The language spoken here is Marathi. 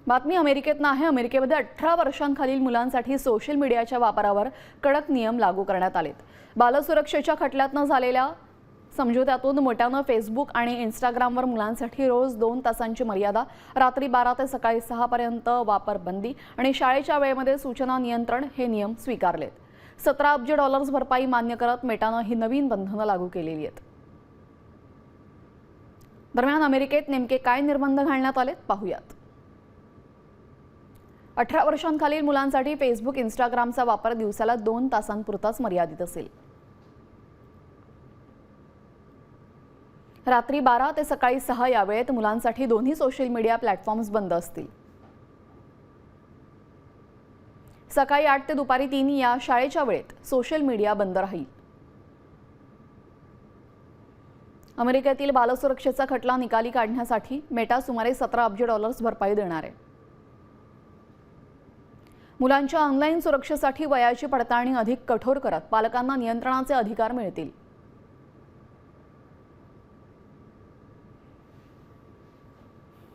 बातमी अमेरिकेतनं आहे। अमेरिकेमध्ये 18 वर्षांखालील मुलांसाठी सोशल मीडियाच्या वापरावर कडक नियम लागू करण्यात आलेत। बालसुरक्षेच्या खटल्यातनं झालेल्या समझोत्यातून मोठ्यानं फेसबुक आणि इंस्टाग्रामवर मुलांसाठी रोज 2 तासांची मर्यादा, रात्री 12 ते सकाळी 6 पर्यंत वापर बंदी आणि शाळेच्या वेळेमध्ये सूचना नियंत्रण हे नियम स्वीकारलेत। 17 अब्ज डॉलर्स भरपाई मान्य करत मेटानं ही नवीन बंधनं लागू केलेली आहेत। दरम्यान अमेरिकेत नेमके काय निर्बंध घालण्यात आलेत पाहूयात। 18 वर्षांखालील मुलांसाठी फेसबुक, इंस्टाग्रामचा वापर दिवसाला 2 तासांपुरताच मर्यादित असेल। रात्री 12 ते सकाळी 6 या वेळेत मुलांसाठी दोन्ही सोशल मीडिया प्लॅटफॉर्म्स बंद असतील। सकाळी 8 ते दुपारी 3 या शाळेच्या वेळेत सोशल मीडिया बंद राहील। अमेरिकेतील बालसुरक्षेचा खटला निकाली काढण्यासाठी मेटा सुमारे 17 अब्ज डॉलर्स भरपाई देणार आहे। मुलांच्या ऑनलाईन सुरक्षेसाठी वयाची पडताळणी अधिक कठोर करत पालकांना नियंत्रणाचे अधिकार मिळतील।